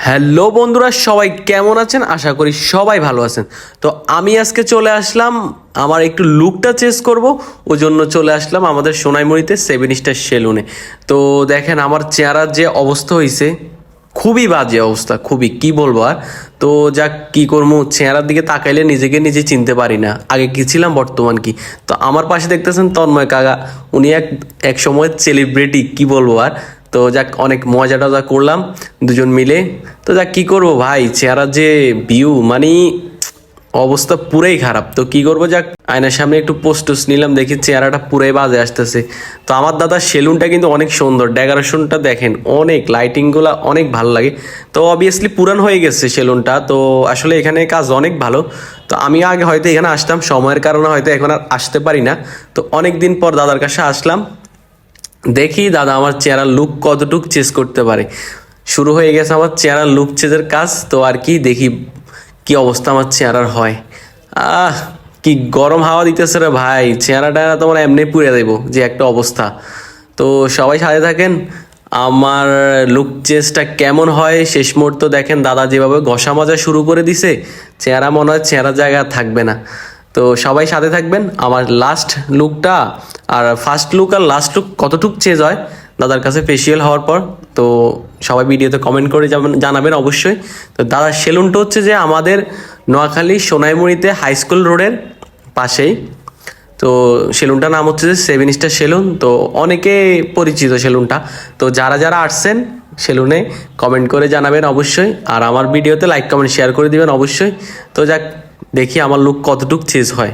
Hello বন্ধুরা, সবাই কেমন আছেন? আশা করি সবাই ভালো আছেন। তো আমি আজকে চলে আসলাম, আমার একটু লুকটা চেঞ্জ করব, ওই জন্য চলে আসলাম আমাদের সোনাইমুড়িতে 7 স্টার সেলুনে। তো দেখেন আমার চেহারার যে অবস্থা হয়েছে, খুবই বাজে অবস্থা, খুবই কি বলবো আর। তো যাক, কি করবো, চেহারার দিকে তাকাইলে নিজেকে নিজে চিনতে পারি না, আগে কি ছিলাম বর্তমান কি। তো আমার পাশে দেখতেছেন তন্ময় কাকা, উনি এক সময় সেলিব্রিটি, কি বলবো আর। তো যাক, অনেক মজা টজা করলাম দুজন মিলে। তো যাক, কি করবো ভাই, চেহারার যে ভিউ মানে অবস্থা পুরাই খারাপ। তো কি করবো, যাক আয়নার সামনে একটু পোস্টস নিলাম, দেখি চেহারাটা পুরাই বাজে আসতেছে। তো আমার দাদার সেলুনটা কিন্তু অনেক সুন্দর, ডেকোরেশনটা দেখেন, অনেক লাইটিংগুলো অনেক ভালো লাগে। তো অবভিয়াসলি পুরান হয়ে গেছে সেলুনটা, তো আসলে এখানে কাজ অনেক ভালো। তো আমি আগে হয়তো এখানে আসতাম, সময়ের কারণে হয়তো এখন আর আসতে পারি না। তো অনেক দিন পর দাদার কাছে আসলাম, দেখি দাদা আমার চেহারার লুক কতটুক চেঞ্জ করতে পারে। শুরু হয়ে গেছে আমার চেহারার লুক চেঞ্জের কাজ। তো আর কি, দেখি কি অবস্থা আমার চেহারার হয়। আহ কি গরম হাওয়া দিতেছে রে ভাই, চেহারাটা তোমার এমনি পুড়ে দেবো যে একটা অবস্থা। তো সবাই সাথে থাকেন, আমার লুক চেঞ্জটা কেমন হয় শেষ মুহূর্ত দেখেন। দাদা যেভাবে ঘষা মাজা শুরু করে দিছে, চেহারা মনে হয় চেহারা জায়গা থাকবে না। তো সবাই সাথে থাকবেন, আমার লাস্ট লুকটা আর ফার্স্ট লুক আর লাস্ট লুক কতটুক চেঞ্জ হয় দাদার কাছে ফেসিয়াল হওয়ার পর। তো সবাই ভিডিওতে কমেন্ট করে জানাবেন অবশ্যই। তো দাদার সেলুনটা হচ্ছে যে আমাদের নোয়াখালী সোনাইমুড়িতে হাই স্কুল রোডের পাশেই। তো সেলুনটার নাম হচ্ছে যে 7 স্টার সেলুন। তো অনেকে পরিচিত সেলুনটা। তো যারা যারা আসছেন সেলুনে কমেন্ট করে জানাবেন অবশ্যই, আর আমার ভিডিওতে লাইক কমেন্ট শেয়ার করে দিবেন অবশ্যই। তো যাক, দেখি আমার লুক কতটুক চেঞ্জ হয়।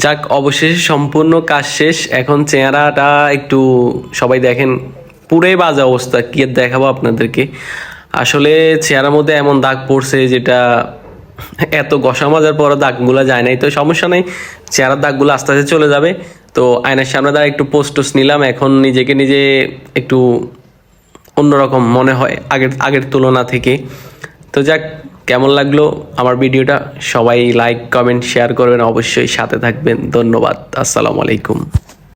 যাক, অবশেষে সম্পূর্ণ কাজ শেষ, এখন চেহারাটা একটু সবাই দেখেন, পুরাই বাজে অবস্থা, কি আর দেখাবো আপনাদেরকে। আসলে চেহারার মধ্যে এমন দাগ পড়ছে যেটা এত ঘষা মাজার পর দাগগুলো যায় নাই। তো সমস্যা নেই, চেহারার দাগগুলো আস্তে আস্তে চলে যাবে। তো আয়নার সামনে দাঁড়া একটু পোস্টস নিলাম, এখন নিজেকে নিজে একটু অন্যরকম মনে হয় আগের আগের তুলনা থেকে। তো যাক, কেমন লাগলো আমার ভিডিওটা, সবাই লাইক কমেন্ট শেয়ার করবেন অবশ্যই, সাথে থাকবেন। ধন্যবাদ, আসসালামু আলাইকুম।